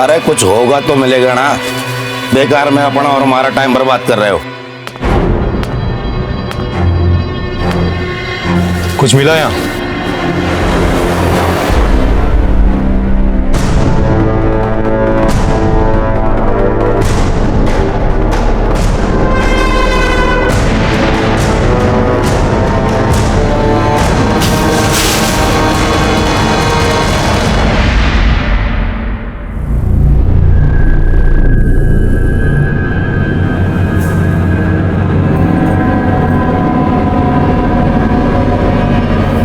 अरे कुछ होगा तो मिलेगा ना, बेकार में अपना और हमारा टाइम बर्बाद कर रहे हो। कुछ मिला यहाँ?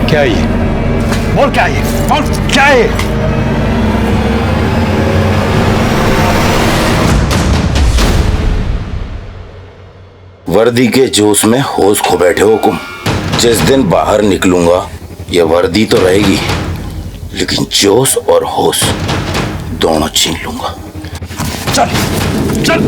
क्या है ये? बोल क्या है? बोल क्या है? वर्दी के जोश में होश खो बैठे हो तुम। जिस दिन बाहर निकलूंगा ये वर्दी तो रहेगी, लेकिन जोश और होश दोनों छीन लूंगा। चल चल।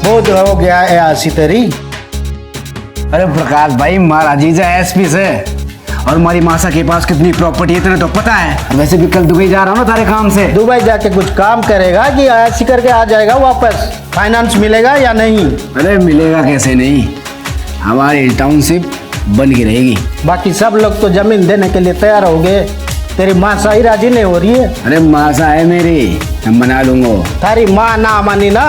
बहुत हो गया है आसी तेरी। अरे प्रकाश भाई, महाराज जी एसपी से और हमारी मासा के पास कितनी प्रॉपर्टी है इतना तो पता है। वैसे भी कल दुबई जा रहा हूँ ना तारे काम से। दुबई जाके कुछ काम करेगा कि ऐसी करके आ जाएगा वापस? फाइनेंस मिलेगा या नहीं? अरे मिलेगा कैसे नहीं, हमारी टाउनशिप बन के रहेगी। बाकी सब लोग तो जमीन देने के लिए तैयार हो गए, तेरी मासा ही राजी नहीं हो रही है। अरे मासा है मेरी, मैं मना लूंगा। तारी माँ ना मानी ना,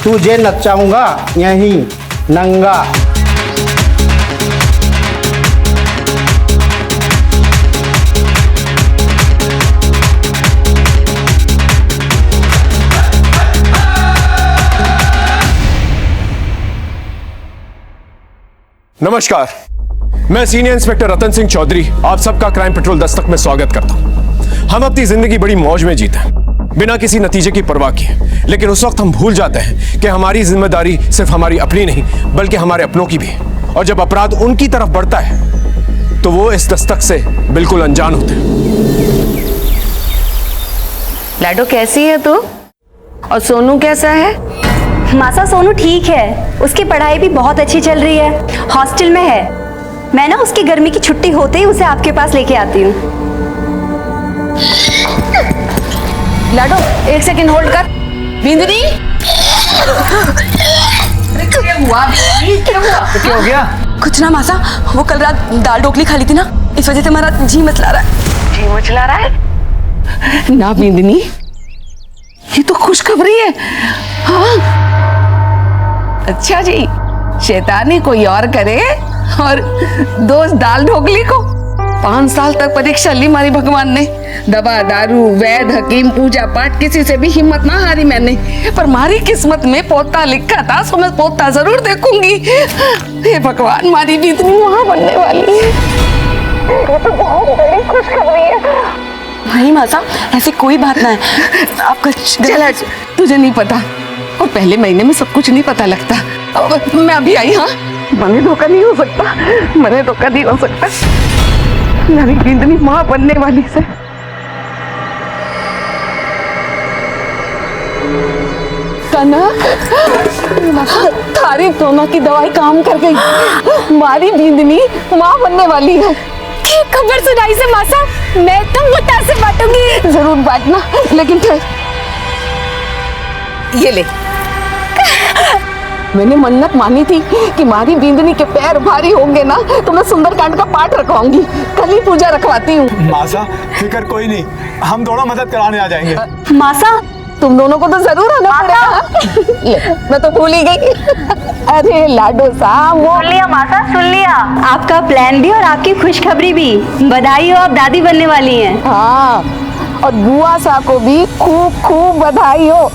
तुझे नचाऊंगा यहीं नंगा। नमस्कार, मैं सीनियर इंस्पेक्टर रतन सिंह चौधरी आप सबका क्राइम पेट्रोल दस्तक में स्वागत करता हूं। हम अपनी जिंदगी बड़ी मौज में जीते हैं, बिना किसी नतीजे की परवाह किए, लेकिन उस वक्त हम भूल जाते हैं कि हमारी जिम्मेदारी सिर्फ हमारी अपनी नहीं बल्कि हमारे अपनों की भी है। और जब अपराध उनकी तरफ बढ़ता है तो वो इस दस्तक से बिल्कुल अनजान होते हैं। लाडो कैसी है तू? और सोनू कैसा है? मासा सोनू ठीक है, उसकी पढ़ाई भी बहुत अच्छी चल रही है, हॉस्टल में है। मैं ना उसकी गर्मी की छुट्टी होते ही उसे आपके पास लेके आती हूँ। लाडो एक सेकंड होल्ड कर। बिंदनी क्या हुआ? क्या हो गया? कुछ ना मासा, वो कल रात दाल ढोकली खा ली थी ना, इस वजह से हमारा जी मचला रहा है। जी मचला रहा है ना बिंदनी? ये तो खुशखबरी है। हाँ अच्छा जी, शैतानी कोई और करे और दोस्त दाल ढोकली को। 5 साल तक परीक्षा ली हमारी भगवान ने, दवा दारू वैद हकीम पूजा पाठ किसी से भी हिम्मत ना हारी मैंने, पर हमारी किस्मत में पोता लिखा था, सो मैं पोता जरूर देखूंगी। हे भगवान, हमारी भी इतनी वहां बनने वाली है, ये तो बहुत बड़ी खुशखबरी है। नहीं मासा, ऐसी कोई बात ना है। आपका चला, तुझे नहीं पता और पहले महीने में सब कुछ नहीं पता लगता। मैं अभी आई। हाँ मने धोखा नहीं हो सकता, मने धोखा नहीं हो सकता। मेरी बिंदनी माँ बनने वाली से। कनक, थारी दोनों की दवाई काम कर गई, हमारी बिंदनी माँ बनने वाली है। खबर सुनाई से मासा, मैं तो मुट्ठा से बांटूंगी। जरूर बांटना, लेकिन फिर ये ले। मैंने मन्नत मानी थी कि हमारी बिंदनी के पैर भारी होंगे ना तो मैं सुंदरकांड का पाठ रखवाऊंगी। कल ही पूजा रखवाती हूँ। मासा फिक्र कोई नहीं, हम दोनों मदद कराने आ जाएंगे। मासा तुम दोनों को तो जरूर आना पड़ेगा। ले, मैं तो भूल ही गई। अरे लाडो साहब, सुन लिया मासा, सुन लिया आपका प्लान भी और आपकी खुशखबरी भी। बधाई हो, आप दादी बनने वाली हैं। हाँ, और बुआ सा को भी खूब खूब बधाई हो।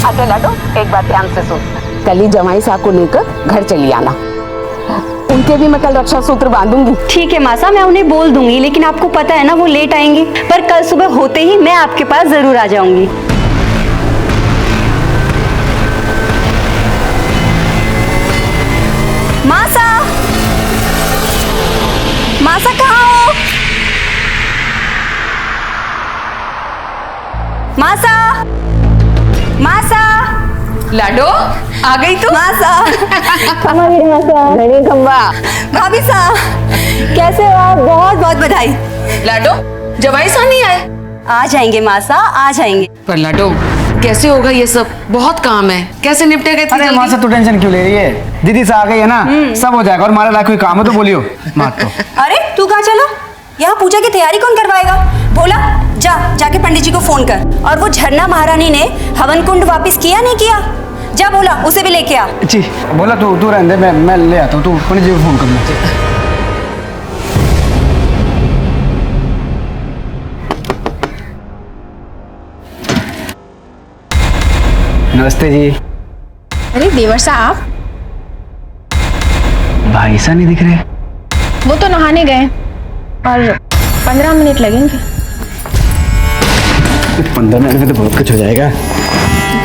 अच्छा लाडो, एक बात ध्यान से सुन, कल ही जमाई साहब को लेकर घर चली आना, उनके भी मैं कल रक्षा सूत्र बांधूंगी। ठीक है मासा, मैं उन्हें बोल दूंगी, लेकिन आपको पता है ना वो लेट आएंगी, पर कल सुबह होते ही मैं आपके पास जरूर आ जाऊंगी। लाडो आ गई तू? मासा भाभी सा कैसे हो आप? बहुत बहुत बधाई। लाडो जवाई सा नहीं आए? आ जाएंगे मासा, आ जाएंगे। पर लाडो कैसे होगा ये सब? बहुत काम है, कैसे निपटेगा इतनी अरे जल्दी? माँ से तू टेंशन क्यों ले रही है? दीदी से आ गई है ना, सब हो जाएगा। और हमारे लायक कोई काम है तो बोलियो मत तो। अरे तू कहाँ चला? यहाँ पूजा की तैयारी कौन करवाएगा? बोला जाके पंडित जी को फोन कर। और वो झरना महारानी ने हवन कुंड वापस किया नहीं किया? जा बोला उसे भी लेके आ। जी बोला तू रहने दे, मैं ले आता हूँ। तू पंडित जी को फोन कर ले। नमस्ते जी। अरे देवर साहब, भाई सा नहीं दिख रहे। वो तो नहाने गए और 15 मिनट लगेंगे। 15 मिनट में तो बहुत कुछ हो जाएगा।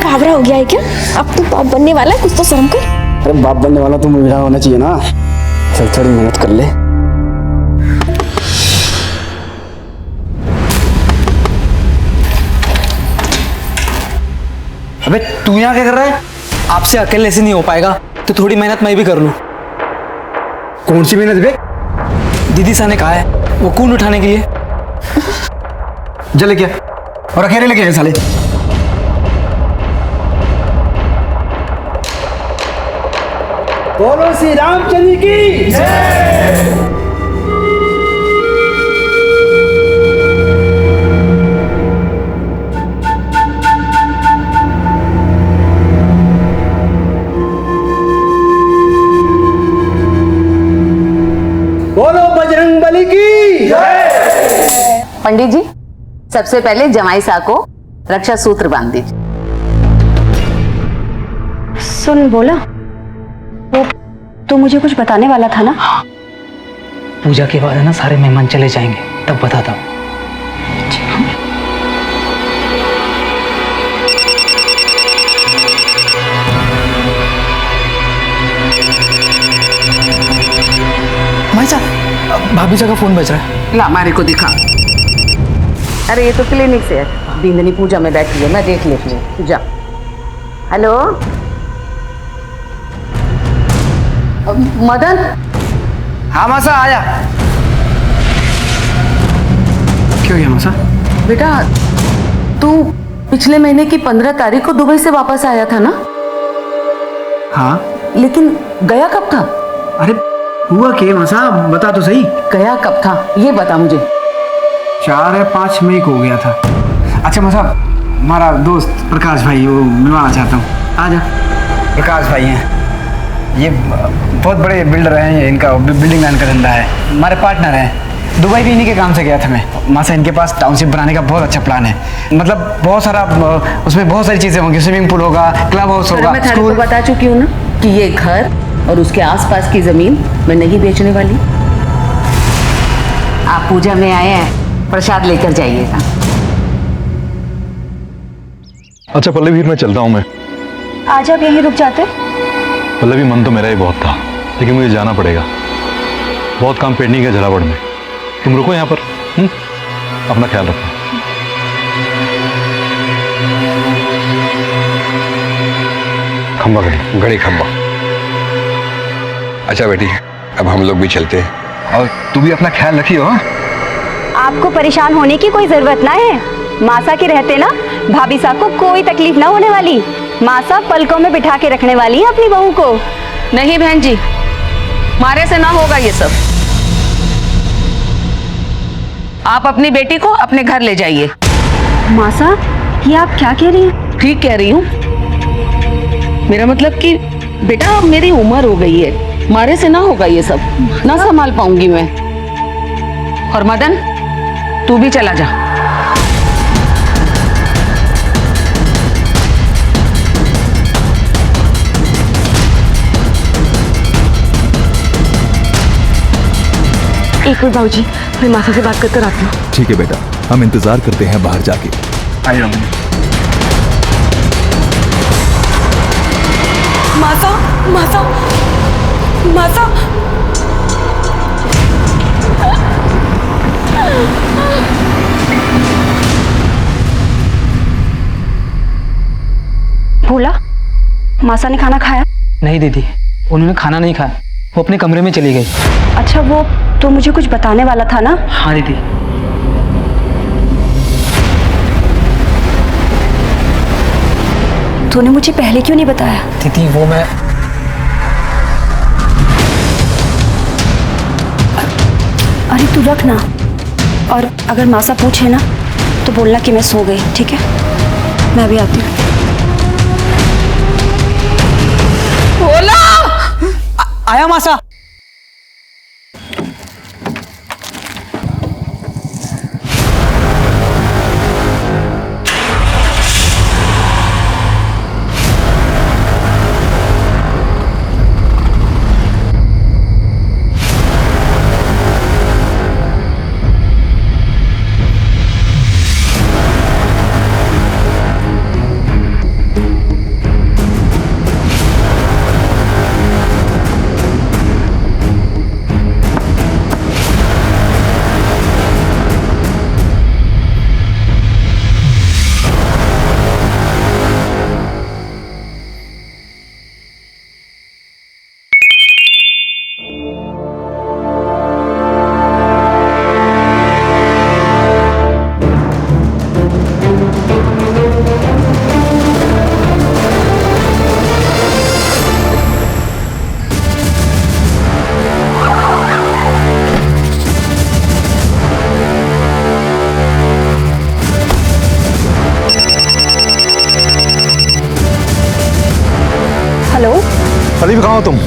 घाबरा हो गया है क्या? अब तू बाप बनने वाला है, कुछ तो शर्म कर। अरे बाप बनने वाला तो मेरा होना चाहिए ना। चल थोड़ी मेहनत कर ले। अबे तू यहाँ क्या कर रहा है? आपसे अकेले से नहीं हो पाएगा, तो थोड़ी मेहनत मैं भी कर लूं। कौन सी मेहनत बे? दीदी सा ने कहा है वो कून उठाने के लिए। जले क्या और अकेले लेके गए साले। बोलो श्री रामचंद्र की जय। बोलो बजरंग बली की जय। पंडित जी सबसे पहले जमाई सा को रक्षा सूत्र बांध दीजिए। सुन बोला, वो तू मुझे कुछ बताने वाला था ना? पूजा के बाद है ना सारे मेहमान चले जाएंगे, तब बताता हूँ। भाभी सा का फोन बज रहा है। ला हमारे को दिखा। अरे ये तो क्लिनिक से है, बिंदनी पूजा में बैठी है, मैं देख लेती हूँ। पूजा हेलो मदन। हाँ मासा आया। क्यों गया मासा? बेटा तू पिछले महीने की 15 तारीख को दुबई से वापस आया था ना? हाँ लेकिन गया कब था? अरे हुआ क्या मासा, बता तो सही। गया कब था ये बता मुझे। 4 या 5 मई को हो गया था। अच्छा मासा, हमारा दोस्त प्रकाश भाई वो मिलवाना चाहता हूँ। आ जा। प्रकाश भाई हैं, ये बहुत बड़े बिल्डर हैं। इनका बिल्डिंग लाइन का धंधा है, हमारे पार्टनर हैं। दुबई भी इन्हीं के काम से गया था मैं। मासा इनके पास टाउनशिप बनाने का बहुत अच्छा प्लान है। मतलब बहुत सारा, उसमें बहुत सारी चीज़ें होंगी। स्विमिंग पूल होगा, क्लब हाउस होगा, मैं थाने को बता चुकी हूँ ना कि ये घर और उसके आसपास की जमीन मैं नहीं बेचने वाली। आप पूजा में आए हैं, प्रसाद लेकर जाइएगा। अच्छा पल्लवी, मैं चलता हूँ। मैं आज आप यहीं रुक जाते? पल्लवी, मन तो मेरा ही बहुत था, लेकिन मुझे जाना पड़ेगा। बहुत काम पेंडिंग है झालावाड़ में। तुम रुको यहाँ पर। अपना ख्याल रखो। खंबा घड़ी खंबा। अच्छा बेटी, अब हम लोग भी चलते हैं। और तू भी अपना ख्याल रखियो। आपको परेशान होने की कोई जरूरत ना है। मासा के रहते ना भाभी साहब को कोई तकलीफ ना होने वाली। मासा पलकों में बिठा के रखने वाली है अपनी बहू को। नहीं बहन जी, मारे से ना होगा ये सब। आप अपनी बेटी को अपने घर ले जाइए। मासा ये आप क्या कह रही हैं? ठीक कह रही हूँ। मेरा मतलब कि बेटा अब मेरी उम्र हो गई है, मारे से ना होगा ये सब, ना संभाल पाऊंगी मैं। और मदन तू भी चला जा। एक मिनट बाबूजी, मैं मासा से बात करकर आती हूँ। ठीक है बेटा, हम इंतजार करते हैं बाहर जाके। आइए। मासा मासा मासा। भोला मासा ने खाना खाया? नहीं दीदी, उन्होंने खाना नहीं खाया, वो अपने कमरे में चली गई। अच्छा, वो तो मुझे कुछ बताने वाला था ना? हाँ दीदी। तूने मुझे पहले क्यों नहीं बताया? दीदी वो मैं अरे तू रख ना, और अगर मासा पूछे ना तो बोलना कि मैं सो गई, ठीक है? मैं अभी आती हूँ। बोला आया मासा। हेलो, अभी भी कहाँ हो तुम?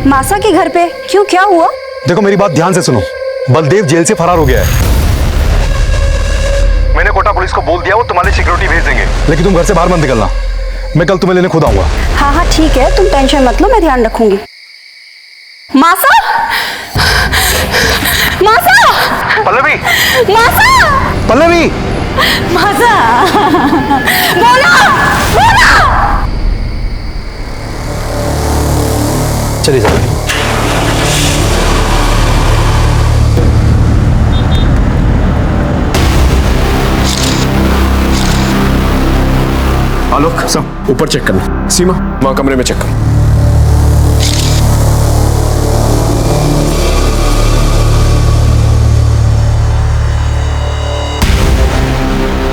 मासा के घर पे। क्यों, क्या हुआ? देखो मेरी बात ध्यान से सुनो, बलदेव जेल से फरार हो गया है। मैंने कोटा पुलिस को बोल दिया, वो तुम्हारी सिक्योरिटी भेज देंगे, लेकिन तुम घर से बाहर मत निकलना। मैं कल तुम्हें लेने खुद आऊंगा। हाँ हाँ ठीक है, तुम टेंशन मत लो, मैं ध्यान रखूंगी। मासा! मासा! पल्लवी! मासा! पल्लवी! मासा! बोला! बोला! चलिए जाओ। आलोक, सब ऊपर चेक करना। सीमा, वहां कमरे में चेक करो।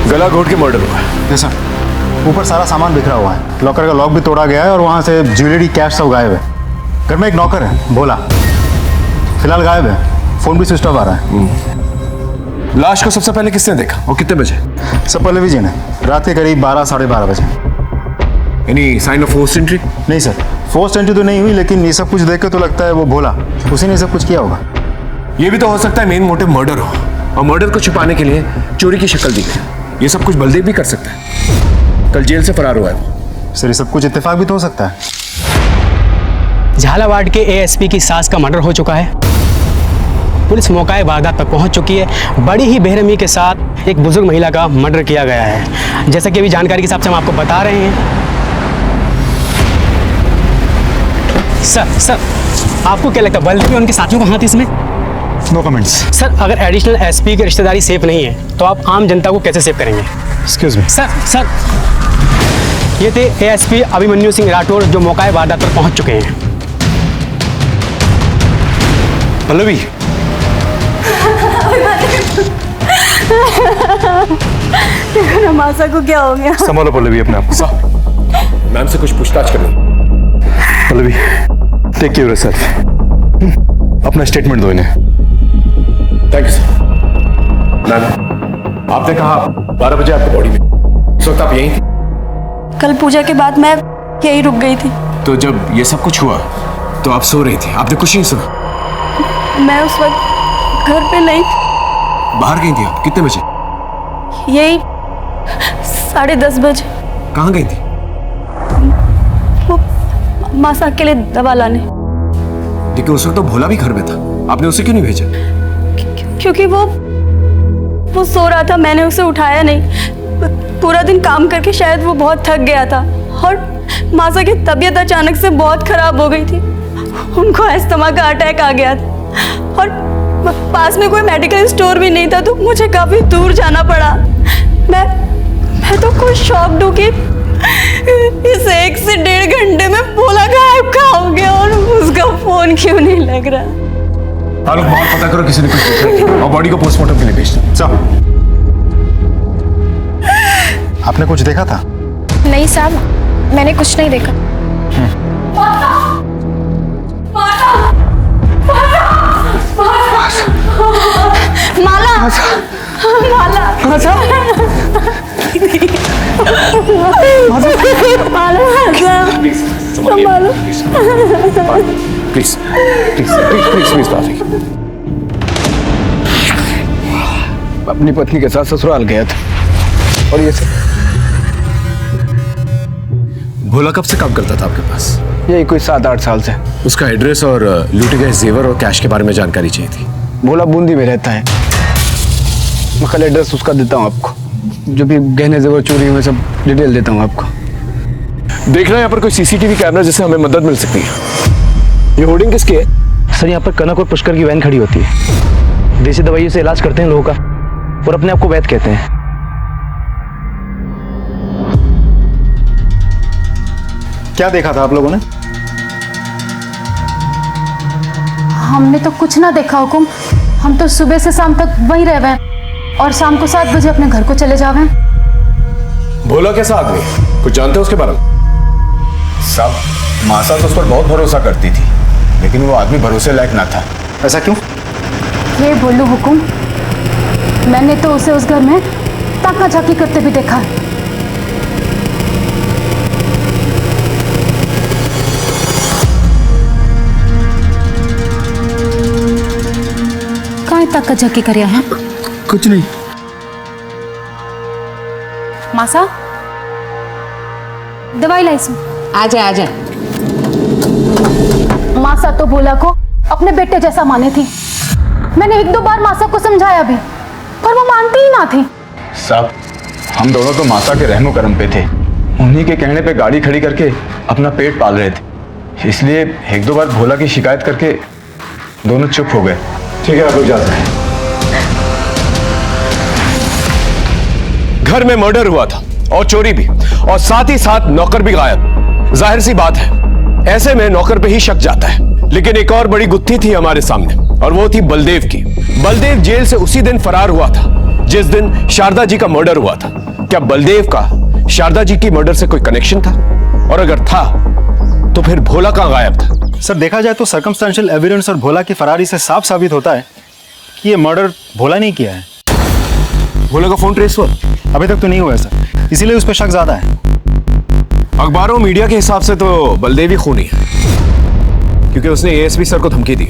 गला घोट के मर्डर हुआ है। Yes sir. ऊपर सारा सामान बिखरा हुआ है, लॉकर का लॉक भी तोड़ा गया है और वहाँ से ज्वेलरी, कैश सब गायब है। घर में एक नौकर है भोला, फिलहाल गायब है, फोन भी स्विच ऑफ आ रहा है। लाश को सबसे पहले किसने देखा और कितने बजे? सब पल्लवी जी ने, रात के करीब 12 साढ़े 12 बजे। Any sign of forced entry? नहीं सर, फोर्स्ड एंट्री तो नहीं हुई, लेकिन ये सब कुछ देख के तो लगता है वो भोला, उसी ने सब कुछ किया होगा। ये भी तो हो सकता है मेन मोटिव मर्डर हो, और मर्डर को छुपाने के लिए चोरी की शक्ल दी गई। ये सब कुछ बलदेव भी कर सकता है, कल जेल से फरार हुआ है। सर ये सब कुछ इत्तेफाक भी तो हो सकता है। झालावाड़ के एएसपी की सास का मर्डर हो चुका है। पुलिस मौका वारदात पर पहुंच चुकी है। बड़ी ही बेरहमी के साथ एक बुजुर्ग महिला का मर्डर किया गया है। जैसा कि अभी जानकारी के हिसाब से हम आपको बता रहे हैं। सर आपको क्या लगता है बलदेव और उनके साथियों का हाथ इसमें? No comments. सर अगर एडिशनल एसपी की रिश्तेदारी सेफ नहीं है तो आप आम जनता को कैसे सेव करेंगे? Excuse me. सर ये थे एएसपी अभिमन्यु सिंह राठौर जो मौका वारदात पर पहुंच चुके हैं। पल्लवी! मासा को क्या हो गया? संभालो पल्लवी अपने आप को। मैम से कुछ पूछताछ करनी। Pallavi, take care of yourself. अपना स्टेटमेंट दो इन्हें। Thank you sir. मैम, आपने कहा 12 बजे आपकी बॉडी में, इस वक्त आप यहीं थी? कल पूजा के बाद मैं यहीं रुक गई थी। तो जब ये सब कुछ हुआ तो आप सो रही थी, आपने कुछ नहीं सुना? मैं उस वक्त घर पे नहीं थी। बाहर गई थी आप? कितने बजे? यही 10:30 बजे। कहाँ गई थी? वो मासा के लिए दवा लाने। लेकिन उस वक्त तो भोला भी घर में था, आपने उसे क्यों नहीं भेजा? क्योंकि वो सो रहा था, मैंने उसे उठाया नहीं। पूरा दिन काम करके शायद वो बहुत थक गया था, और मासा की तबीयत अचानक से बहुत खराब हो गई थी। उनको अस्थमा का अटैक आ गया था, और पास में कोई मेडिकल स्टोर भी नहीं था, तो मुझे काफी दूर जाना पड़ा। मैं तो कुछ शॉक्ड हूँ कि इस 1 से 1.5 घंटे में भोला गायब कहाँ हो गया और उसका फोन क्यों नहीं लग रहा? आलोक बाहर पता करो किसी ने कुछ देखा है और बॉडी को पोस्टमार्टम के लिए भेज दो। साहब, आपने कुछ देखा था? नहीं साहब, मैंने कुछ नहीं देखा। Mala, Mala, please please please please please बाफी। अपनी पत्नी के साथ ससुराल गया था और ये सब। भोला कब से काम करता था आपके पास? यही कोई 7-8 साल से। उसका एड्रेस और लूटे गए जेवर और कैश के बारे में जानकारी चाहिए थी। भोला बूंदी में रहता है। मैं कल एड्रेस उसका देता हूँ आपको, जो भी गहने जेवर चोरी हुए सब डिटेल देता हूँ आपको। देख रहे हैं यहाँ पर कोई सीसीटीवी कैमरा जिससे हमें मदद मिल सकती है। ये होर्डिंग किसकी है? सर यहाँ पर कनक और पुष्कर की वैन खड़ी होती है। देसी दवाइयों से इलाज करते हैं लोगों का और अपने आप को वैद्य कहते हैं। क्या देखा था आप लोगों ने? हमने तो कुछ ना देखा हुकुम। हम तो सुबह से शाम तक वहीं रह गए और शाम को 7 बजे अपने घर को चले जावे। भोला कैसा आदमी, कुछ जानते हो उसके बारे में? साहब, मासा तो उस पर बहुत भरोसा करती थी, लेकिन वो आदमी भरोसे लायक ना था। ऐसा क्यों? ये बोलूं हुकुम, मैंने तो उसे उस घर में ताका झाकी करते भी देखा है। कहाँ ताका झाकी करिया है? कुछ नहीं। मासा, दवाई लाइस। आजा आजा। मासा तो भोला को अपने बेटे जैसा माने थी। मैंने 1-2 बार मासा को समझाया भी, पर वो मानती ही ना थी। साहब, हम दोनों तो मासा के रहमो करम पे थे। उन्हीं के कहने पे गाड़ी खड़ी करके अपना पेट पाल रहे थे, इसलिए 1-2 बार भोला की शिकायत करके दोनों चुप हो गए। ठीक है, आप लोग जाते हैं। घर में मर्डर हुआ था और चोरी भी, और साथ ही साथ नौकर भी गायब। जाहिर सी बात है, ऐसे में नौकर पे ही शक जाता है। लेकिन एक और बड़ी गुत्थी थी हमारे सामने, और वो थी बलदेव की। बलदेव जेल से उसी दिन फरार हुआ था जिस दिन शारदा जी का मर्डर हुआ था। क्या बलदेव का शारदा जी की मर्डर से कोई कनेक्शन था? और अगर था तो फिर भोला कहां गायब था? सर, देखा जाए तो सर्कमस्टेंशियल एविडेंस और भोला की फरारी से साफ साबित होता है कि ये मर्डर भोला नहीं किया है। भोला का फोन ट्रेस हुआ? अभी तक तो नहीं हुआ है सर, इसीलिए उस पर शक ज्यादा है। अखबारों मीडिया के हिसाब से तो बलदेव ही खूनी है, क्योंकि उसने एएसपी सर को धमकी दी।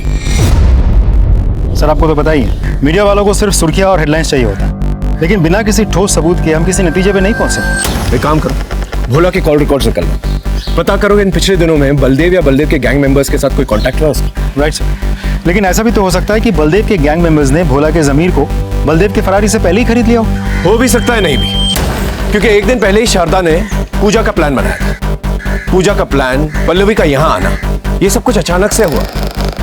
सर, आपको तो पता ही है, मीडिया वालों को सिर्फ सुर्खियां और हेडलाइंस चाहिए होता है, लेकिन बिना किसी ठोस सबूत के हम किसी नतीजे पे नहीं पहुंच सकते। एक काम करो, भोला के कॉल रिकॉर्ड निकाल लो, पता करो इन पिछले दिनों में बलदेव या बलदेव के गैंग मेंबर्स के साथ कोई कांटेक्ट हुआ उसका। राइट सर, लेकिन ऐसा भी तो हो सकता है कि बलदेव के गैंग मेंबर्स ने भोला के जमीर को बलदेव के फरारी से पहले ही खरीद लिया हो भी सकता है, नहीं भी, क्योंकि एक दिन पहले ही शारदा ने पूजा का प्लान बनाया था। पूजा का प्लान, पल्लवी का यहाँ आना, ये सब कुछ अचानक से हुआ,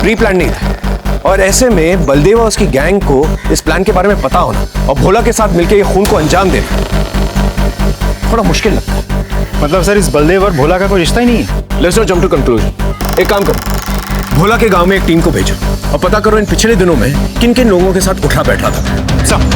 प्री प्लान नहीं था। और ऐसे में बलदेव और उसकी गैंग को इस प्लान के बारे में पता होना और भोला के साथ मिलकर ये खून को अंजाम देना थोड़ा मुश्किल लगता है। मतलब सर, इस बलदेव और भोला का कोई रिश्ता ही नहीं है? Let's not jump to conclusion. एक काम करो, भोला के गांव में एक टीम को भेजो और पता करो इन पिछले दिनों में किन किन लोगों के साथ उठा बैठा था। सब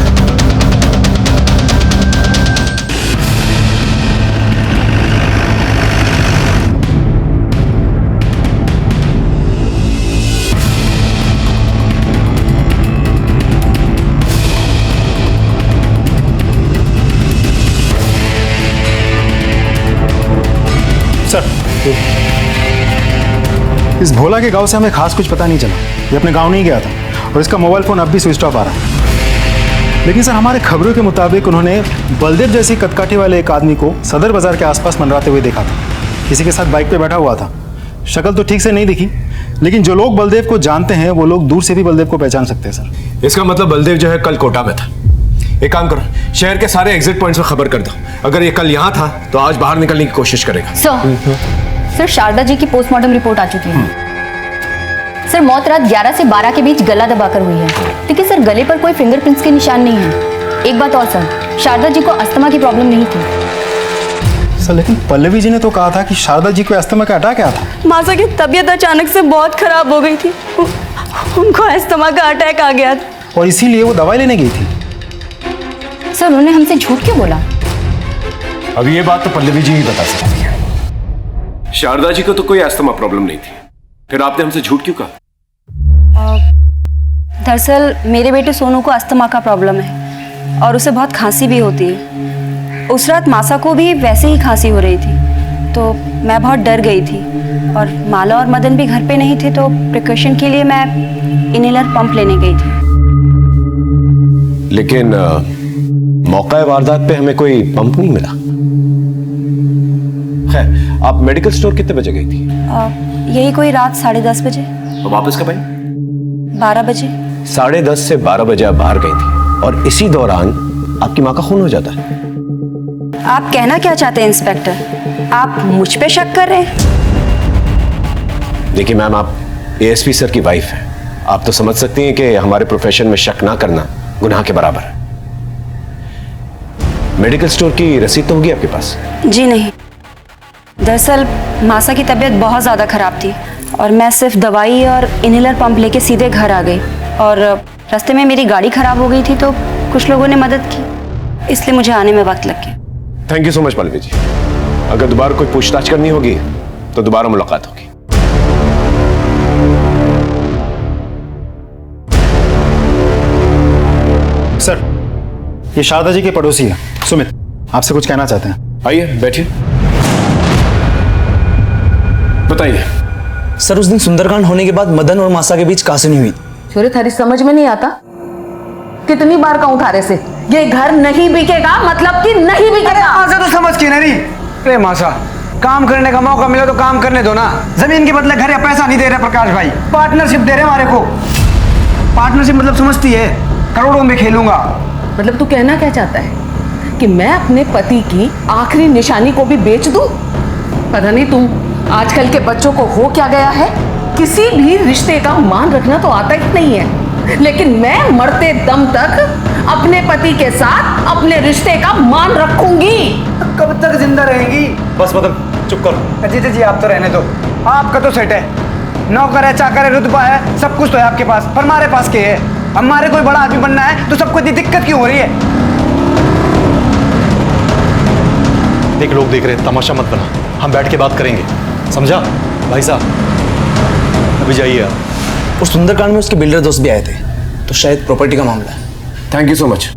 इस भोला के गांव से हमें खास कुछ पता नहीं चला। ये अपने गांव नहीं गया था और इसका मोबाइल फोन अब भी स्विच ऑफ आ रहा है। लेकिन सर, हमारे खबरों के मुताबिक उन्होंने बलदेव जैसी कदकाठी वाले एक आदमी को सदर बाजार के आसपास मंडराते हुए देखा था। किसी के साथ बाइक पे बैठा हुआ था। शक्ल तो ठीक से नहीं दिखी, लेकिन जो लोग बलदेव को जानते हैं वो लोग दूर से भी बलदेव को पहचान सकते हैं सर। इसका मतलब बलदेव जो है कल कोटा में था। एक काम करो, शहर के सारे एग्जिट पॉइंट्स में खबर कर दो। अगर ये कल यहाँ था तो आज बाहर निकलने की कोशिश करेगा। सर, शारदा जी की पोस्टमार्टम रिपोर्ट आ चुकी है। सर, मौत रात 11 से 12 के बीच गला दबाकर हुई है, लेकिन सर गले पर कोई फिंगरप्रिंट्स के निशान नहीं है। एक बात और सर, शारदा जी को अस्थमा की प्रॉब्लम नहीं थी। सर लेकिन पल्लवी जी ने तो कहा था कि शारदा जी को अस्थमा का अटैक आया था। मासा की तबीयत अचानक से बहुत खराब हो गई थी। उनको अस्थमा का अटैक आ गया था और इसीलिए वो दवाई लेने गई थी। सर उन्होंने हमसे झूठ क्यों बोला? अब ये बात तो पल्लवी जी ही बता सकती है। शारदा जी को तो कोई अस्थमा प्रॉब्लम नहीं थी, फिर आपने हमसे झूठ क्यों कहा? दरअसल मेरे बेटे सोनू को अस्थमा का प्रॉब्लम है और उसे बहुत खांसी भी होती है। उस रात मासा को भी वैसे ही खांसी हो रही थी, तो मैं बहुत डर गई थी और माला और मदन भी घर पे नहीं थे, तो प्रिकॉशन के लिए मैं इनहेलर पंप लेने गई थी। लेकिन मौका वारदात पे हमें कोई पंप नहीं मिला। खैर, आप मेडिकल स्टोर कितने बजे गई थी? यही कोई रात 10:30 बजे। और वापस कब आई? 12 बजे। 10:30 से 12 बजे आप बाहर गई थी और इसी दौरान आपकी माँ का खून हो जाता है। आप कहना क्या चाहते हैं इंस्पेक्टर? आप मुझ पे शक कर रहे हैं? देखिए मैम, आप एएसपी सर की वाइफ हैं, आप तो समझ सकती हैं कि हमारे प्रोफेशन में शक ना करना गुनाह के बराबर है। मेडिकल स्टोर की रसीद तो होगी आपके पास? जी नहीं, दरअसल मासा की तबीयत बहुत ज़्यादा खराब थी और मैं सिर्फ दवाई और इनहेलर पंप लेके सीधे घर आ गई और रास्ते में मेरी गाड़ी खराब हो गई थी, तो कुछ लोगों ने मदद की, इसलिए मुझे आने में वक्त लग गया। Thank you so much Pallavi ji. अगर दोबारा कोई पूछताछ करनी होगी तो दोबारा मुलाकात होगी। सर, ये शारदा जी के पड़ोसी है सुमित, आपसे कुछ कहना चाहते हैं। आइए बैठिए, बताइए। सर, उस दिन सुंदरकांड होने के बाद मदन और मासा के बीच कहासुनी हुई। छोरे थारी समझ में नहीं आता, कितनी बार कहूं थारे से ये घर नहीं बिकेगा, मतलब कि नहीं बिकेगा। मासा तो समझ के नहीं। अरे मासा, काम करने का मौका मिला तो काम करने दो ना। जमीन के बदले घर या पैसा नहीं दे रहे प्रकाश भाई, पार्टनरशिप दे रहे हमारे को। पार्टनरशिप मतलब समझती है, करोड़ों में खेलूंगा। मतलब तू कहना क्या चाहता है कि मैं अपने पति की आखिरी निशानी को भी बेच दूं? पता नहीं तुम आजकल के बच्चों को हो क्या गया है, किसी भी रिश्ते का मान रखना तो आता ही नहीं है, लेकिन मैं मरते दम तक अपने पति के साथ अपने रिश्ते का मान रखूंगी। कब तक जिंदा रहेंगी? बस मदन चुप करो। जी जी जी, आप तो रहने दो, आपका तो सेट है, नौकर है, चाकर है, रुतबा है, सब कुछ तो है आपके पास, पर हमारे पास क्या है? हमारे कोई बड़ा आदमी बनना है तो सबको इतनी दिक्कत क्यों हो रही है? देख, लोग देख रहे हैं, तमाशा मत बना, हम बैठ के बात करेंगे, समझा? भाई साहब अभी जाइए आप। उस सुंदरकांड में उसके बिल्डर दोस्त भी आए थे, तो शायद प्रॉपर्टी का मामला है। Thank you so much.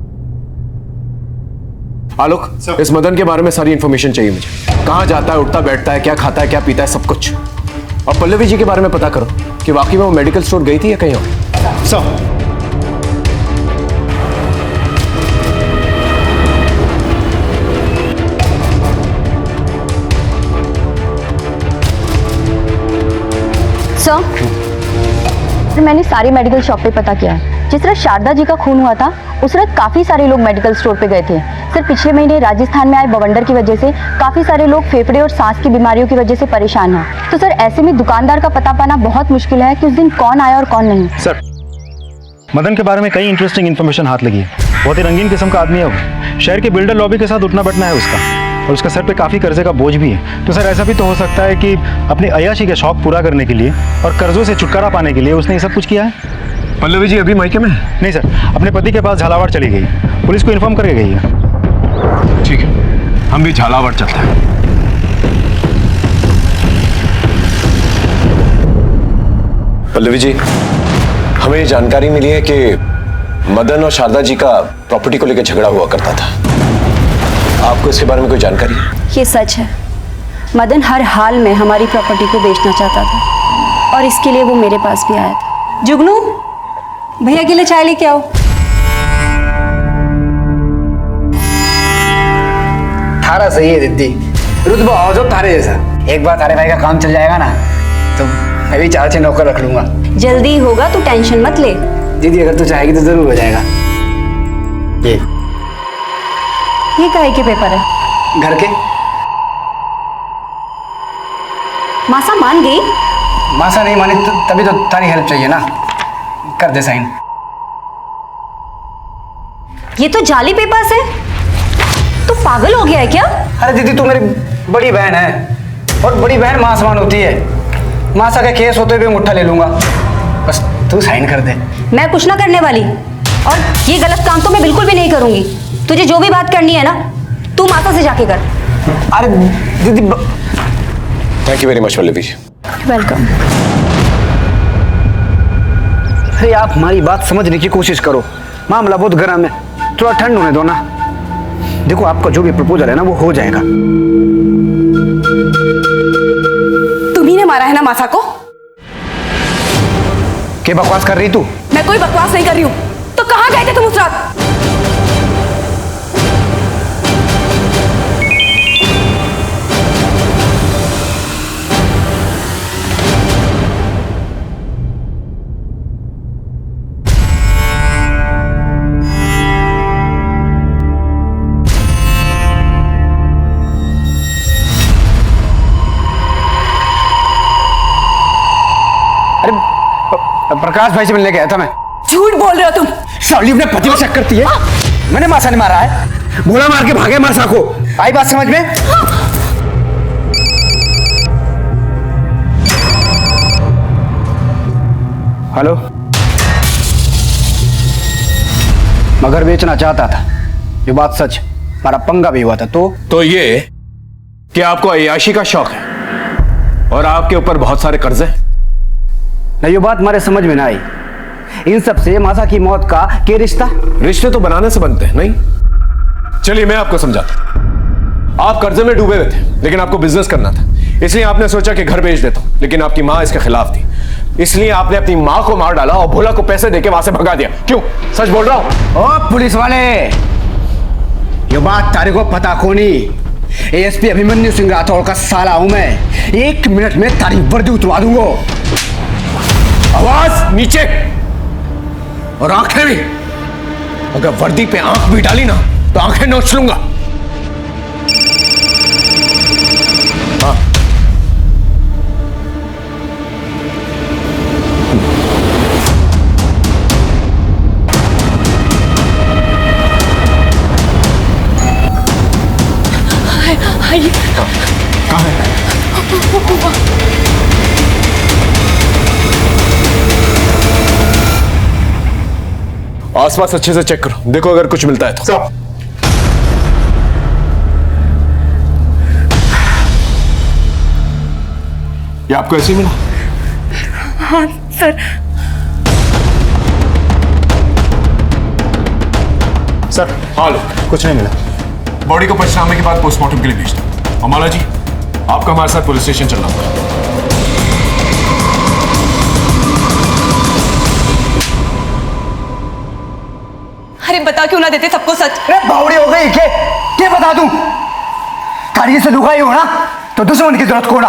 Alok, इस मदन के बारे में सारी इंफॉर्मेशन चाहिए मुझे। कहाँ जाता है, उठता बैठता है, क्या खाता है, क्या पीता है, सब कुछ। और पल्लवी जी के बारे में पता करो कि वाकई में वो मेडिकल स्टोर गई थी या कहीं और। सर, सर, मैंने सारी मेडिकल शॉप पे पता किया है। जिस रात शारदा जी का खून हुआ था उस रात काफी सारे लोग मेडिकल स्टोर पे गए थे। सर, पिछले महीने राजस्थान में आए बवंडर की वजह से काफी सारे लोग फेफड़े और सांस की बीमारियों की वजह से परेशान हैं। तो सर, ऐसे में दुकानदार का पता पाना बहुत मुश्किल है कि उस दिन कौन आया और कौन नहीं। सर, मदन के बारे में कई इंटरेस्टिंग इन्फॉर्मेशन हाथ लगी है। बहुत ही रंगीन किस्म का आदमी है वो। शहर के बिल्डर लॉबी के साथ उठना बैठना है उसका, और उसका सर पे काफ़ी कर्जे का बोझ भी है। तो सर, ऐसा भी तो हो सकता है कि अपनी अय्याशी के शौक पूरा करने के लिए और कर्जों से छुटकारा पाने के लिए उसने ये सब कुछ किया है। पल्लवी जी अभी मायके में? नहीं सर, अपने पति के पास झालावाड़ चली गई, पुलिस को इन्फॉर्म करके गई है। ठीक है, हम भी झालावाड़ चलते हैं। पल्लवी जी, हमें ये जानकारी मिली है कि मदन और शारदा जी का प्रॉपर्टी को लेकर झगड़ा हुआ करता था। आपको इसके बारे में कोई जानकारी है? ये सच है, मदन हर हाल में हमारी प्रॉपर्टी को बेचना चाहता था और इसके लिए वो मेरे पास भी आया था। जुगनू, भैया के लिए चाय लेके आओ। थारा सही है दीदी, रुतबा हो जो तारे जैसा। एक बार तारे भाई का काम चल जाएगा ना तो मैं भी 4-6 नौकर रख लूंगा। जल्दी होगा, तू टेंशन मत ले। दीदी अगर तू चाहेगी तो जरूर हो जाएगा। ये काहे के पेपर है? घर के। मासा मान गई? मासा नहीं मानी तो तभी तो तारी हेल्प चाहिए ना, कर दे साइन। ये तो जाली पेपर्स है, तू पागल हो गया है क्या? अरे दीदी, तू मेरी बड़ी बहन है और बड़ी बहन मां समान होती है। मासा का केस होते हुए मुट्ठा ले लूंगा, बस तू साइन कर दे। मैं कुछ ना करने वाली, और ये गलत काम तो मैं बिल्कुल भी नहीं करूंगी। तुझे जो भी बात करनी है ना, तू माता से जाके कर। अरे दीदी thank you very much Pallavi ji. Welcome. अरे आप हमारी बात समझने की कोशिश करो, मामला बहुत गर्म है, थोड़ा ठंड होने दो ना। देखो आपका जो भी प्रपोजल है ना वो हो जाएगा। तुम्ही ने मारा है ना मासा को? क्या बकवास कर रही तू? मैं कोई बकवास नहीं कर रही हूँ। तो कहाँ गए थे तुम उस रात? प्रकाश भाई से मिलने गया था मैं। झूठ बोल रहे हो तुम। साली अपने पति में शक करती है। मैंने मासा ने मारा है, गोला मार के भागे मासा को। आई बात समझ में? हेलो, मगर बेचना चाहता था, ये बात सच। हमारा पंगा भी हुआ था। तो ये कि आपको अय्याशी का शौक है और आपके ऊपर बहुत सारे कर्जे हैं। नहीं, ये बात हमारे समझ में ना आई। इन सब से मासा की मौत का क्या रिश्ता? रिश्ते तो बनाने से बनते हैं, नहीं? चलिए मैं आपको समझाता हूं। आप कर्जे में डूबे हुए थे, लेकिन आपको बिजनेस करना था, इसलिए आपने सोचा कि घर बेच देता हूं, लेकिन आपकी मां इसके खिलाफ थी, इसलिए आपने अपनी मां को मार डाला और भोला को पैसे देके वहां से भगा दिया। क्यों? सच बोल रहा हूं? ओ पुलिस वाले, ये बात तारे को पता कोनी। एएसपी अभिमन्यु सिंह राठौड़ का साला हूं मैं। 1 मिनट में तारी वर्दी उतरवा दूंगा। आवाज नीचे और आंखें भी। अगर वर्दी पे आंख भी डाली ना तो आंखें नोच लूंगा। हाँ। कहाँ है? आसपास अच्छे से चेक करो, देखो अगर कुछ मिलता है तो। ये आपको ऐसे ही मिला? हाँ सर। सर हाँ लो, कुछ नहीं मिला। बॉडी को पंचनामे के बाद पोस्टमार्टम के लिए भेज दो। अमाला जी, आपका हमारे साथ पुलिस स्टेशन चलना होगा। अरे बता क्यों ना देते सबको सच? अरे बावड़ी हो गई क्या बता दूं? गाड़ी से लुगाई हो ना तो दुश्मन की जरूरत कोड़ा।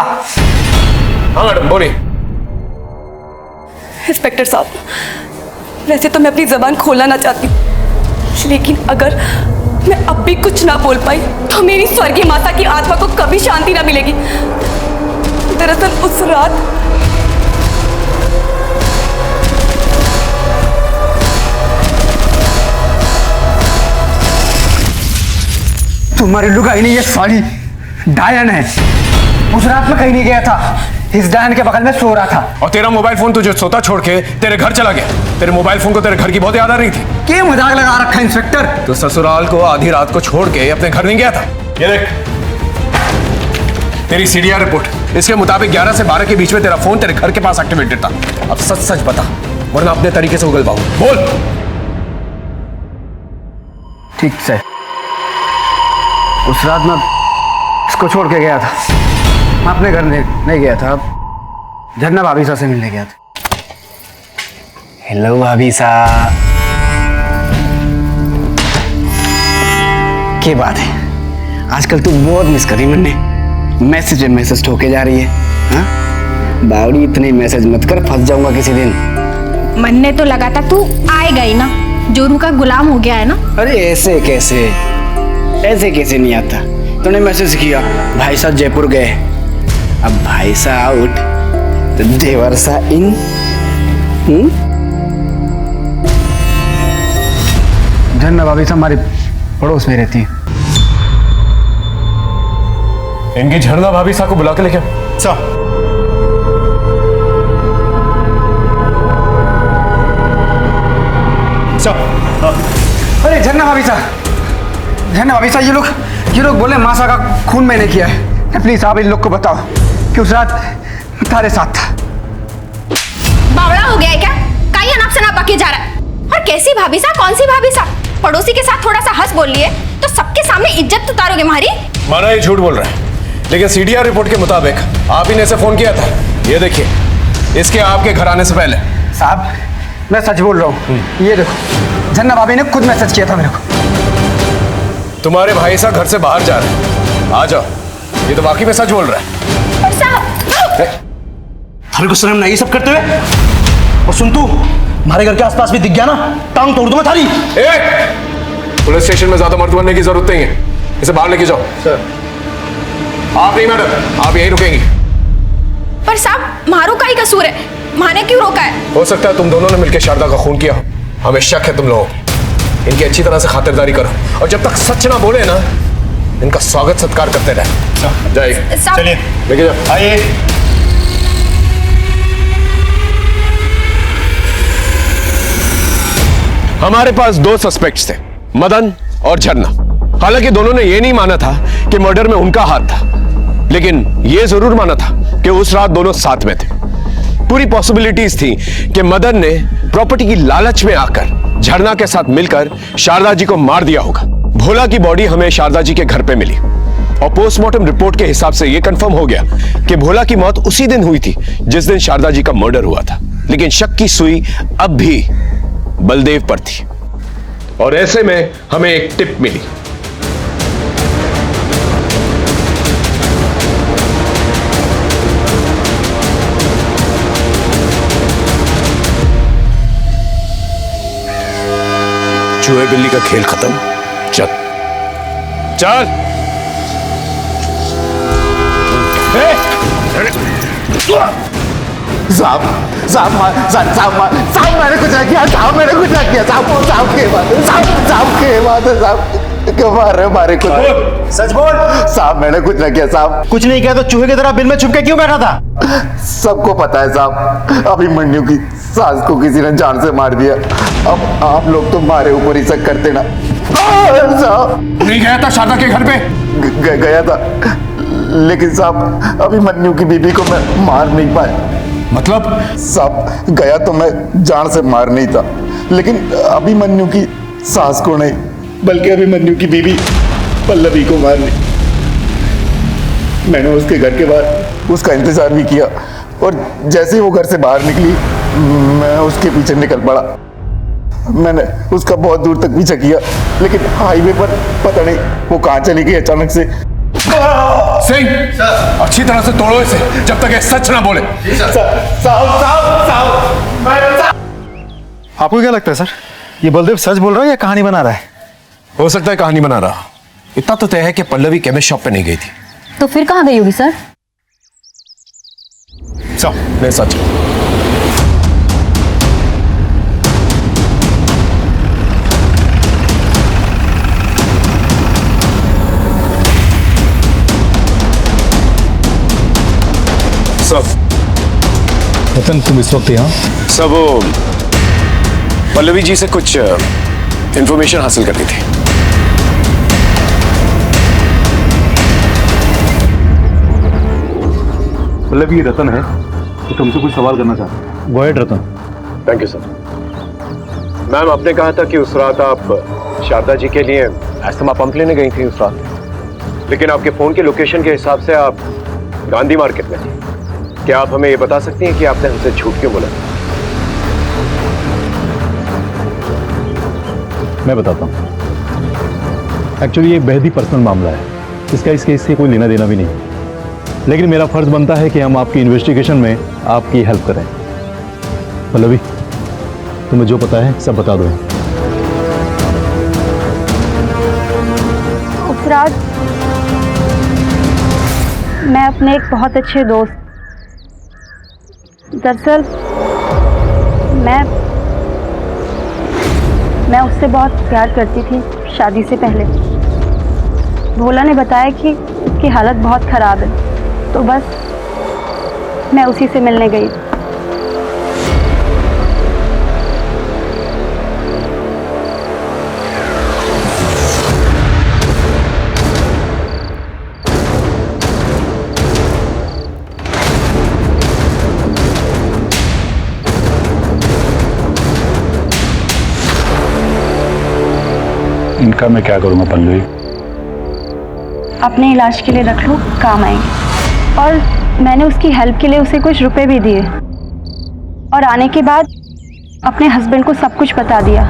हाँ मैडम बोलिए। इंस्पेक्टर साहब, वैसे तो मैं अपनी जबान खोलना ना चाहती, लेकिन अगर मैं अब भी कुछ ना बोल पाई तो मेरी स्वर्गीय माता की आत्मा को कभी शांति ना मिलेगी। दरअसल उस रात तुम्हारी लुगाई नहीं, ये साली डायन है। उस रात में कहीं नहीं गया था, इस डायन के बगल में सो रहा था। और तेरा मोबाइल फोन तुझे सोता छोड़ के तेरे घर चला गया। तेरे मोबाइल फोन को तेरे घर की बहुत याद आ रही थी। क्या मजाक लगा रखा है इंस्पेक्टर? तो ससुराल को आधी रात को छोड़ के अपने घर नहीं गया था। ये देख तेरी सीडीआर रिपोर्ट, इसके मुताबिक 11 से 12 के बीच में तेरा फोन तेरे घर के पास एक्टिवेटेड था। अब सच सच बता, वरना अपने तरीके से उगल पाऊं। बोल। ठीक से उस रात में इसको छोड़ के गया था, मैं अपने घर नहीं गया था, झरना भाभी सा से मिलने गया था। हेलो भाभी सा, क्या बात है? आजकल तू बहुत मिस करी मैंने। मैसेज ठोके जा रही है। हाँ बावड़ी, इतने मैसेज मत कर, फंस जाऊंगा किसी दिन। मन ने तो लगा था तू आएगा ही ना, जोरू का गुलाम हो गया है ना। अरे ऐसे कैसे नहीं आता? तूने मैसेज किया भाई साहब जयपुर गए, अब भाई साहब आउट तो देवर सा इन। झरना भाभी साहब हमारे पड़ोस में रहती है। इनकी झरना भाभी साहब को बुला के लेके आओ। सर अरे झरना भाभी साहब ये लोग बोले मासा का खून मैंने किया है। प्लीज आप इन लोग को बताओ कि उस रात तारे साथ था। बावड़ा हो गया है क्या? काई अनाप शनाप बके जा रहा है। और कैसी भाभी साहब? कौन सी भाभी साहब? पड़ोसी के साथ थोड़ा सा हंस बोल लिए तो सबके सामने इज्जत उतारोगे हमारी? माना ये झूठ बोल रहा है, लेकिन सीडीआर रिपोर्ट के मुताबिक आप ही ने इसे फोन किया था। ये देखिए, इसके आपके घर आने से पहले। साहब मैं सच बोल रहा हूँ, ये देखो झरना भाभी ने खुद मैसेज किया था मेरे को। तुम्हारे भाई साहब घर से बाहर जा रहे हैं, आ जाओ। ये तो वाकई में सच बोल रहा है। हर को शर्म नहीं सब करते हुए? और सुन तू, हमारे घर के आसपास भी दिख गया ना, टांग तोड़ दूं मैं थारी। पुलिस स्टेशन में ज्यादा मर्द बनने की जरूरत नहीं है, इसे बाहर लेके जाओ। सर आप नहीं मैडम, आप यहीं रुकेंगी। पर साहब मारो का ही कसूर है, माने क्यों रोका है? हो सकता है तुम दोनों ने मिलकर शारदा का खून किया हो, हमें शक है तुम लोगों। इनकी अच्छी तरह से खातिरदारी करो और जब तक सच ना बोले ना, इनका स्वागत सत्कार करते रहे। जाइए, चलिए लेके जाओ। आइए। हमारे पास दो सस्पेक्ट्स थे, मदन और झरना। हालांकि दोनों ने यह नहीं माना था कि मर्डर में उनका हाथ था, लेकिन यह जरूर माना था कि उस रात दोनों साथ में थे। पूरी पॉसिबिलिटीज थी कि मदन ने प्रॉपर्टी की लालच में आकर झरना के साथ मिलकर शारदा जी को मार दिया होगा। भोला की बॉडी हमें शारदा जी के घर पे मिली और पोस्टमार्टम रिपोर्ट के हिसाब से यह कंफर्म हो गया कि भोला की मौत उसी दिन हुई थी जिस दिन शारदा जी का मर्डर हुआ था। लेकिन शक की सुई अब भी बलदेव पर थी और ऐसे में हमें एक टिप मिली। चूहे बिल्ली का खेल खत्म। चल चल। साहब मैंने कुछ नहीं किया। साहब मैंने कुछ नहीं किया। साहब के बात है। साहब क्यों मार रहे हो हमारे को? सच बोल। साहब मैंने कुछ नहीं किया। साहब कुछ नहीं किया तो चूहे की तरह बिल में छुप के क्यों बैठा था? सबको पता है साहब, अभिमन्यु की सास को किसी ने जान से मार दिया। अब आप लोग तो मारे ऊपर ही शक करते ना। साहब नहीं गया था शारदा के घर पे? गया था, लेकिन साहब अभिमन्यु की बीबी को मैं मार नहीं पाया। मतलब? साहब गया तो मैं जान से मार नहीं था, लेकिन अभिमन्यु की सास को नहीं बल्कि अभिमन्यु की बीबी पल्लवी को मार ली। मैंने उसके घर के बाहर उसका इंतजार भी किया और जैसे ही वो घर से बाहर निकली मैं उसके पीछे निकल पड़ा। मैंने उसका बहुत दूर तक पीछा किया, लेकिन हाईवे पर पता नहीं वो कहाँ चली गई अचानक से। सिंह, अच्छी तरह से तोड़ो इसे जब तक ये सच ना बोले। आपको क्या लगता है सर, ये बलदेव सच बोल रहा है या कहानी बना रहा है? हो सकता है कहानी बना रहा। इतना तो तय है कि पल्लवी केमिस्ट शॉप पे नहीं गई थी। तो फिर कहाँ गई होगी सर? नहीं सच। रतन तुम इस वक्त यहाँ? सब वो पल्लवी जी से कुछ इंफॉर्मेशन हासिल करनी थी। पल्लवी ये रतन है तो तुमसे कुछ सवाल करना चाहता हूँ। Go ahead Ratan. Thank you sir. Ma'am आपने कहा था कि उस रात आप शारदा जी के लिए एस्थमा पंप लेने गई थी उस रात, लेकिन आपके फोन के लोकेशन के हिसाब से आप गांधी मार्केट में थे। क्या आप हमें ये बता सकती हैं कि आपने हमसे झूठ क्यों बोला? मैं बताता हूँ। एक्चुअली ये बेहद ही पर्सनल मामला है, इसका इस केस से कोई लेना देना भी नहीं, लेकिन मेरा फर्ज बनता है कि हम आपकी इन्वेस्टिगेशन में आपकी हेल्प करें। पल्लवी तुम्हें जो पता है सब बता दो। उस रात मैं अपने एक बहुत अच्छे दोस्त, दरअसल मैं उससे बहुत प्यार करती थी शादी से पहले। भोला ने बताया कि उसकी हालत बहुत ख़राब है, तो बस मैं उसी से मिलने गई। इनका मैं क्या करूँगा पल्लवी? अपने इलाज के लिए रख लो, काम आएंगे। और मैंने उसकी हेल्प के लिए उसे कुछ रुपए भी दिए, और आने के बाद अपने हस्बैंड को सब कुछ बता दिया।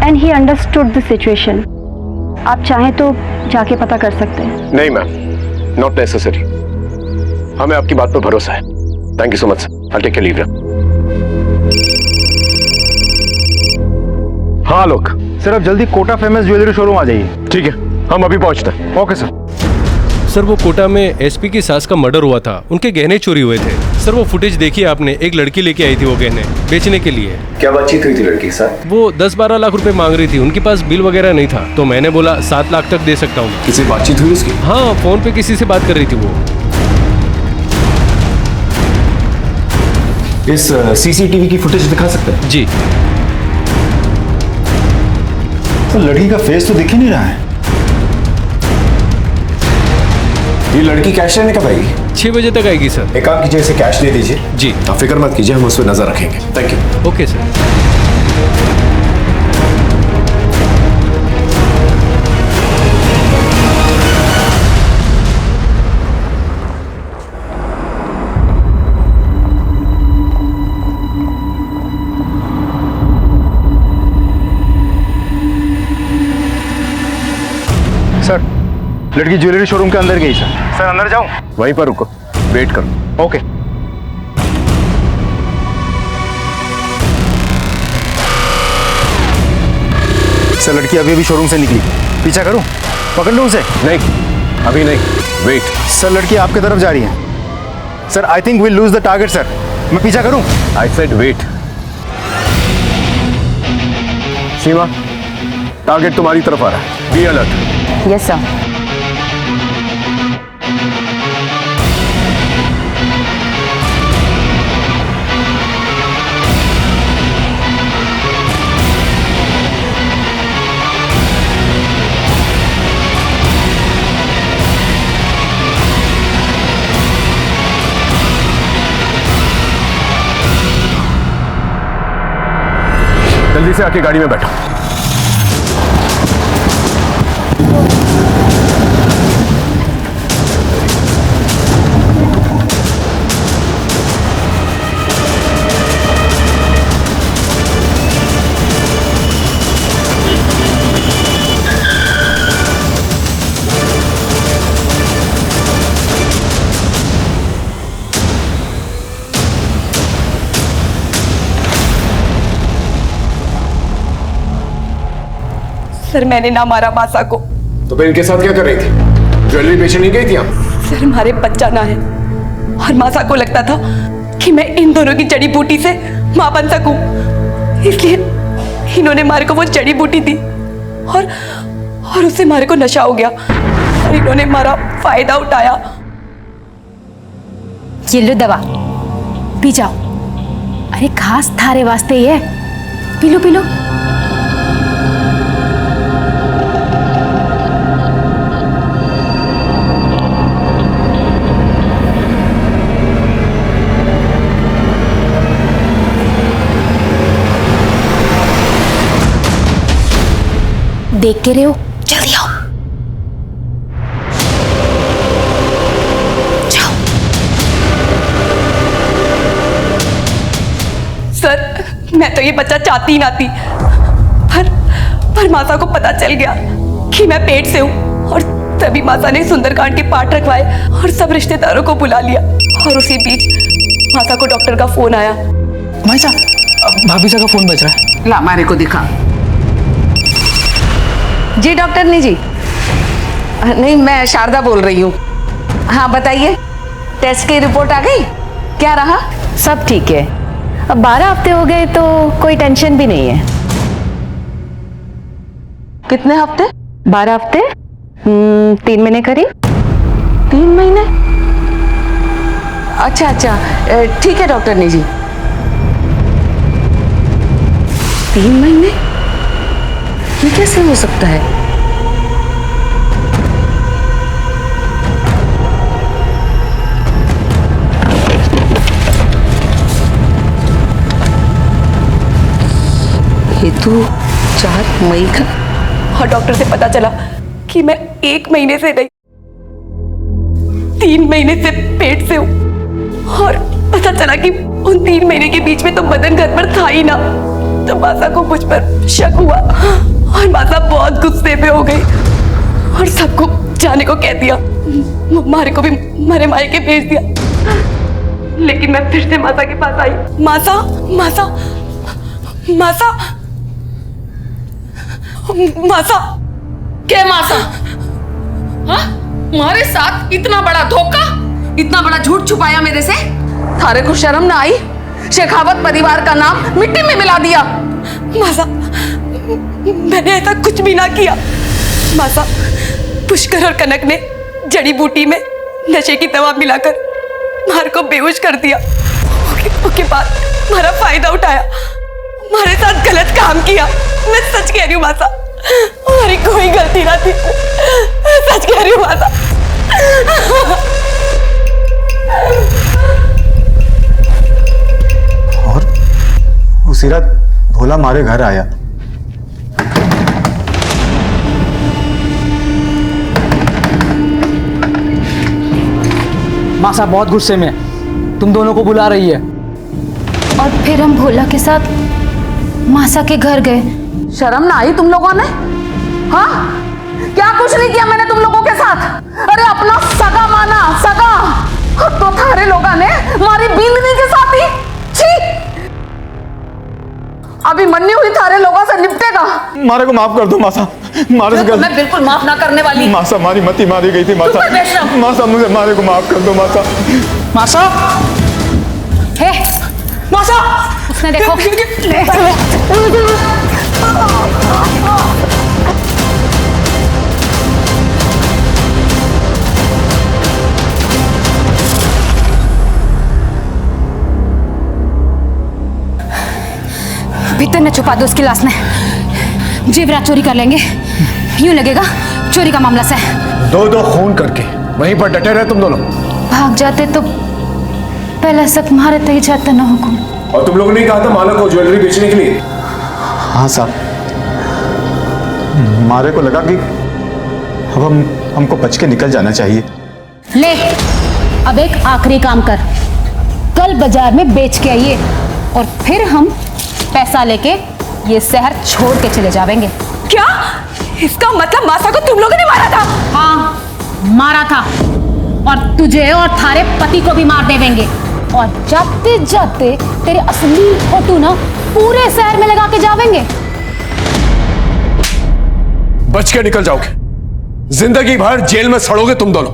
And he understood the situation. आप चाहें तो जाके पता कर सकते हैं। नहीं मैम, नॉट नेसेसरी। हमें आपकी बात पर भरोसा है। Thank you so much. I take leave. हाँ लोग, सर आप जल्दी कोटा फेमस ज्वेलरी शोरूम आ जाइए। ठीक है, हम अभी पहुंचते हैं। Okay sir. सर वो कोटा में एसपी की सास का मर्डर हुआ था, उनके गहने चोरी हुए थे। सर वो फुटेज देखिए आपने, एक लड़की लेके आई थी वो गहने बेचने के लिए। क्या बातचीत हुई थी लड़की के साथ? वो 10-12 लाख रुपए मांग रही थी, उनके पास बिल वगैरह नहीं था, तो मैंने बोला 7 लाख तक दे सकता हूँ। किसी बातचीत हुई उसकी? हाँ, फोन पे किसी से बात कर रही थी वो। इस सीसीटीवी की फुटेज दिखा सकते हैं? जी। तो लड़की का फेस तो दिख ही नहीं रहा है। ये लड़की कैश लेने कब आएगी? 6 बजे तक आएगी सर। एक काम कीजिए, इसे कैश दे दीजिए। जी। आप फिक्र मत कीजिए, हम उस पर नजर रखेंगे। Thank you. Okay sir. Sir लड़की ज्वेलरी शोरूम के अंदर गई सर। सर अंदर जाऊं? वहीं पर रुको, वेट करो। ओके। सर लड़की अभी अभी शोरूम से निकली, पीछा करूं? पकड़ लूं उसे? नहीं, अभी नहीं, वेट। सर लड़की आपकी तरफ जा रही है। Sir I think we lose the target sir. मैं पीछा करूं? I said wait. Seema, target तुम्हारी तरफ आ रहा है। Be alert. Yes sir. जल्दी से आके गाड़ी में बैठो। सर मैंने ना मारा मासा को। तो फिर इनके साथ क्या कर रही थी? ज्वेलरी बेचने नहीं गई थी आप? सर हमारे बच्चा ना है, और मासा को लगता था कि मैं इन दोनों की जड़ी बूटी से मां बन सकूं, इसलिए इन्होंने मारे को वो जड़ी बूटी दी, और उससे मारे को नशा हो गया, और इन्होंने हमारा फायदा उठाया। ये लो दवा, पी जाओ। अरे खास थारे वास्ते ये, पी लो पी लो। देख के रहे हो, जल्दी आओ। जाओ। सर मैं तो ये बच्चा चाहती ही ना थी, पर मासा को पता चल गया कि मैं पेट से हूँ, और तभी मासा ने सुंदरकांड के पाठ रखवाए और सब रिश्तेदारों को बुला लिया। और उसी बीच मासा को डॉक्टर का फोन आया। भाई साहब, भाभी साहब का फोन बज रहा है। ला मारे को दिखा। जी डॉक्टरनी जी। नहीं, मैं शारदा बोल रही हूँ। हाँ बताइए, टेस्ट की रिपोर्ट आ गई? क्या रहा? सब ठीक है। अब 12 हफ्ते हो गए तो कोई टेंशन भी नहीं है। कितने हफ्ते? 12 हफ्ते 3 महीने करीब। 3 महीने? अच्छा अच्छा, ठीक है डॉक्टरनी जी। 3 महीने? ये कैसे हो सकता है? ये तो 4 मई का। और डॉक्टर से पता चला कि मैं 1 महीने से नहीं 3 महीने से पेट से हूँ। और पता चला कि उन 3 महीने के बीच में तो मदन घर पर था ही ना। तो मासा को मुझ पर शक हुआ और मासा बहुत गुस्से में हो गई और सबको जाने को कह दिया। मारे को भी मरे मारे के भेज दिया। लेकिन मैं फिर से मासा के पास आई। मासा मासा मासा मासा। क्या मासा? हाँ? तुम्हारे साथ इतना बड़ा धोखा, इतना बड़ा झूठ छुपाया मेरे से? थारे को शर्म ना आई? शेखावत परिवार का नाम मिट्टी में मिला दिया। मासा, मैंने ऐसा कुछ भी ना किया। मासा, पुष्कर और कनक ने जड़ी बूटी में नशे की दवा मिलाकर मार को बेहोश कर दिया। उसके बाद हमारा फायदा उठाया, हमारे साथ गलत काम किया। मैं सच कह रही हूँ मासा, हमारी कोई गलती ना थी। सच कह रही हूँ मासा। और उसी रात भोला हमारे घर आया। मासा बहुत गुस्से में है, तुम दोनों को बुला रही है। और फिर हम भोला के साथ मासा के घर गए। शर्म ना आई तुम लोगों ने? हाँ? क्या कुछ नहीं किया मैंने तुम लोगों के साथ? अरे अपना सगा माना, सगा। और तो थारे लोगों ने मारी बिंदनी के साथ ही। छी! अभी मन्नी हुई थारे लोगों से निपटेगा। मारे को माफ कर दो मासा। मारे से मैं बिल्कुल माफ ना करने वाली। मासा मारी मती मारी गई थी मासा। मासा मुझे मारे को माफ कर दो मासा। मासा, हे मासा, उसने देखो। भीतर न छुपा दो उसकी लाश में। जेवरात चोरी कर लेंगे, यूं लगेगा चोरी का मामला से। दो खून करके वहीं पर डटे रहे तुम दोनों। भाग जाते तो पहला शक मारे तय जाता ना हुकुम। और तुम लोगों ने कहा था माला को ज्वेलरी बेचने के लिए? हाँ साहब, मारे को लगा कि अब हमको बच के निकल जाना चाहिए। ले, अब एक आखिरी काम कर, कल बाजार में बेच के आइए और फिर हम पैसा लेके ये शहर छोड़ के चले जाएंगे। क्या? इसका मतलब मासा को तुम लोगों ने मारा था? हाँ, मारा था। और तुझे और थारे पति को भी मार देवेंगे। और जाते जाते तेरे असली फोटो ना पूरे शहर में लगा के जावेंगे। बच के निकल जाओगे, जिंदगी भर जेल में सड़ोगे तुम दोनों।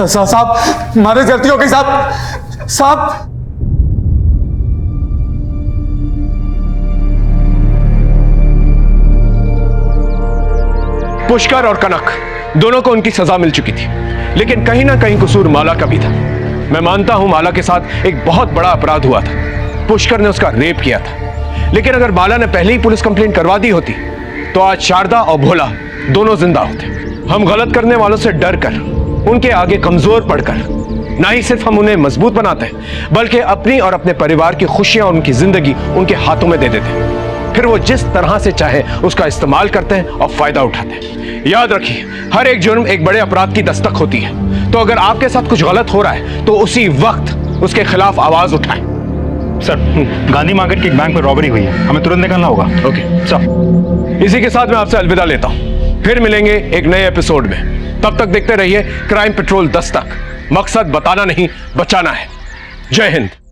साहब, मारे गलती हो गई साहब। साहब, पुष्कर और कनक दोनों को उनकी सजा मिल चुकी थी, लेकिन कहीं ना कहीं कसूर माला का भी था। मैं मानता हूं माला के साथ एक बहुत बड़ा अपराध हुआ था। पुष्कर ने उसका रेप किया था, लेकिन अगर माला ने पहले ही पुलिस कंप्लेंट करवा दी होती तो आज शारदा और भोला दोनों जिंदा होते। हम गलत करने वालों से डर कर, उनके आगे कमजोर पड़कर ना ही सिर्फ हम उन्हें मजबूत बनाते हैं, बल्कि अपनी और अपने परिवार की खुशियां और उनकी जिंदगी उनके हाथों में दे देते हैं। फिर वो जिस तरह से चाहे उसका इस्तेमाल करते हैं और फायदा उठाते हैं। याद रखिए, हर एक जुर्म एक बड़े अपराध की दस्तक होती है। तो अगर आपके साथ कुछ गलत हो रहा है तो उसी वक्त उसके खिलाफ आवाज उठाएं। सर, गांधी मार्केट के एक बैंक में रॉबरी हुई है, हमें तुरंत निकलना होगा। ओके सर, इसी के साथ मैं आपसे अलविदा लेता हूं। फिर मिलेंगे एक नए एपिसोड में। तब तक देखते रहिए क्राइम पेट्रोल दस्तक। मकसद बताना नहीं, बचाना है। जय हिंद।